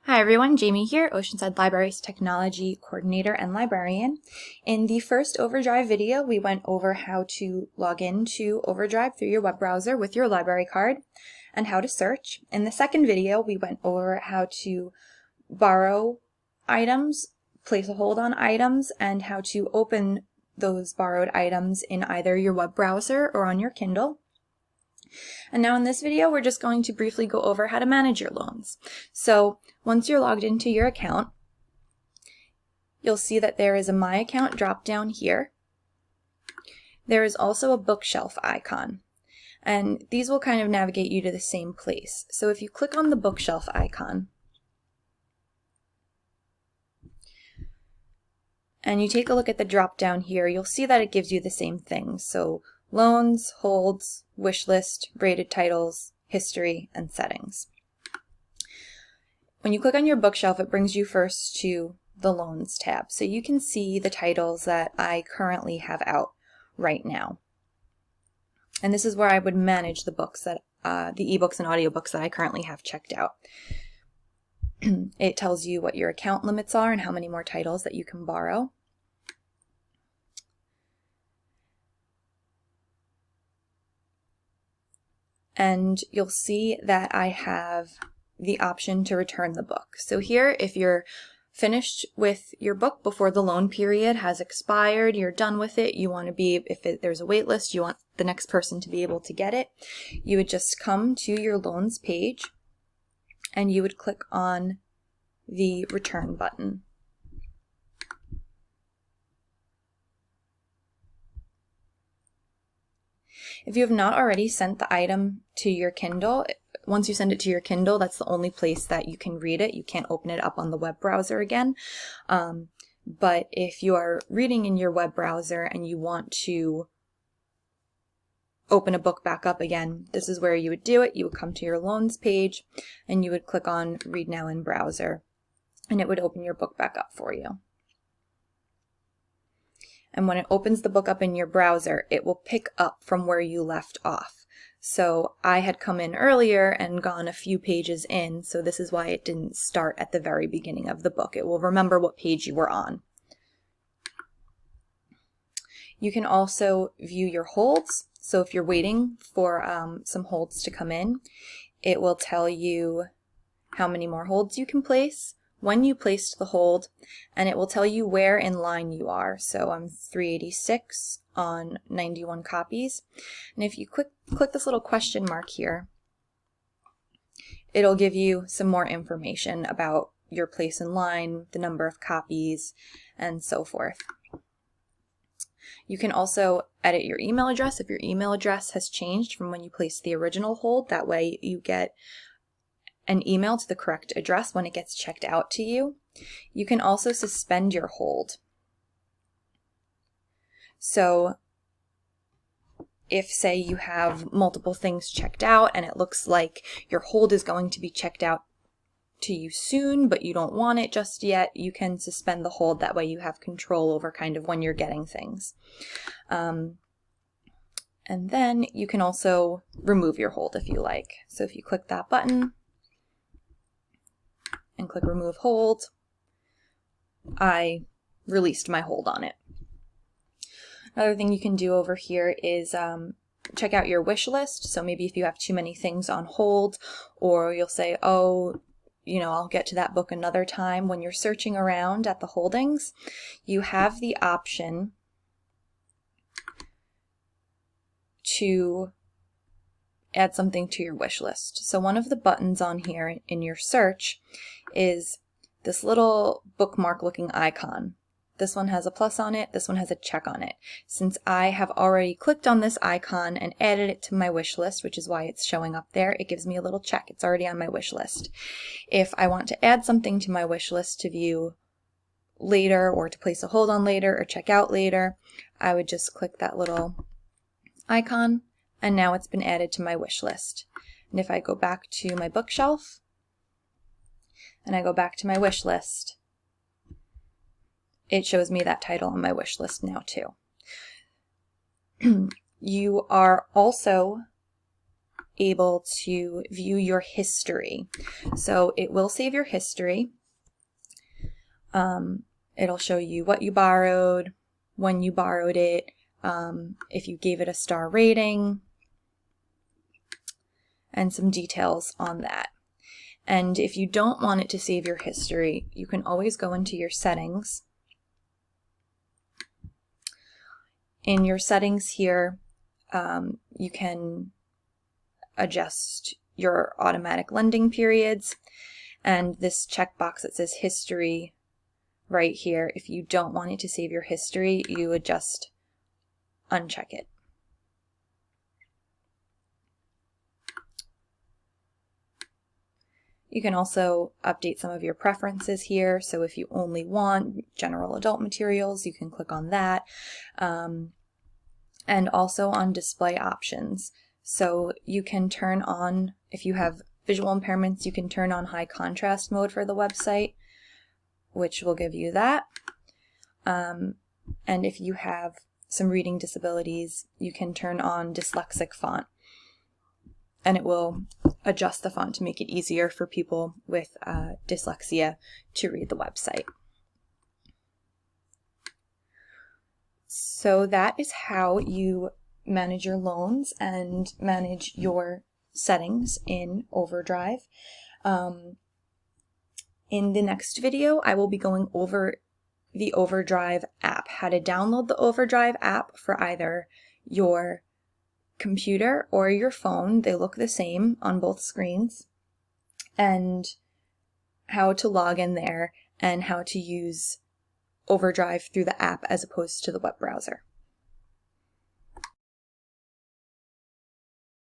Hi everyone, Jamie here, Oceanside Library's Technology Coordinator and Librarian. In the first OverDrive video, we went over how to log into OverDrive through your web browser with your library card and how to search. In the second video, we went over how to borrow items, place a hold on items, and how to open those borrowed items in either your web browser or on your Kindle. And now in this video, we're just going to briefly go over how to manage your loans. So once you're logged into your account, you'll see that there is a My Account drop down here. There is also a bookshelf icon, and these will kind of navigate you to the same place. So if you click on the bookshelf icon, and you take a look at the drop down here, you'll see that it gives you the same thing. So loans, holds, wish list, rated titles, history, and settings. When you click on your bookshelf, it brings you first to the loans tab. So you can see the titles that I currently have out right now. And this is where I would manage the books that the ebooks and audiobooks that I currently have checked out. It tells you what your account limits are and how many more titles that you can borrow. And you'll see that I have the option to return the book. So here, if you're finished with your book before the loan period has expired, you're done with it, you want to be, there's a wait list, you want the next person to be able to get it, you would just come to your loans page and you would click on the return button. If you have not already sent the item to your Kindle, once you send it to your Kindle, that's the only place that you can read it. You can't open it up on the web browser again. But if you are reading in your web browser and you want to open a book back up again, this is where you would do it. You would come to your loans page and you would click on Read Now in Browser, and it would open your book back up for you. And when it opens the book up in your browser, it will pick up from where you left off. So I had come in earlier and gone a few pages in, so this is why it didn't start at the very beginning of the book. It will remember what page you were on. You can also view your holds. So if you're waiting for some holds to come in, it will tell you how many more holds you can place, when you placed the hold, and it will tell you where in line you are. So I'm 386 on 91 copies. And if you click this little question mark here, it'll give you some more information about your place in line, the number of copies, and so forth. You can also edit your email address if your email address has changed from when you placed the original hold. That way you get an email to the correct address when it gets checked out to you. You can also suspend your hold. So if, say, you have multiple things checked out and it looks like your hold is going to be checked out to you soon, but you don't want it just yet, you can suspend the hold. That way you have control over kind of when you're getting things. And then you can also remove your hold if you like. So if you click that button and click Remove Hold, I released my hold on it. Another thing you can do over here is check out your wish list. So maybe if you have too many things on hold, or you'll say, oh, I'll get to that book another time. When you're searching around at the holdings, you have the option to add something to your wish list. So one of the buttons on here in your search is this little bookmark looking icon. This one has a plus on it, this one has a check on it. Since I have already clicked on this icon and added it to my wish list, which is why it's showing up there, it gives me a little check. It's already on my wish list. If I want to add something to my wish list to view later, or to place a hold on later, or check out later, I would just click that little icon, and now it's been added to my wish list. And if I go back to my bookshelf and I go back to my wish list, it shows me that title on my wish list now too. You are also able to view your history. So it will save your history. It'll show you what you borrowed, when you borrowed it, if you gave it a star rating, and some details on that. And if you don't want it to save your history, you can always go into your settings. In your settings here, you can adjust your automatic lending periods, and this checkbox that says history right here, if you don't want it to save your history, you would just uncheck it. You can also update some of your preferences here. So if you only want general adult materials, you can click on that. And also on display options. So you can turn on, if you have visual impairments, you can turn on high contrast mode for the website, which will give you that. And if you have some reading disabilities, you can turn on dyslexic font, and it will adjust the font to make it easier for people with dyslexia to read the website. So that is how you manage your loans and manage your settings in OverDrive. In the next video, I will be going over the OverDrive app, how to download the OverDrive app for either your computer or your phone. They look the same on both screens, and how to log in there and how to use OverDrive through the app as opposed to the web browser.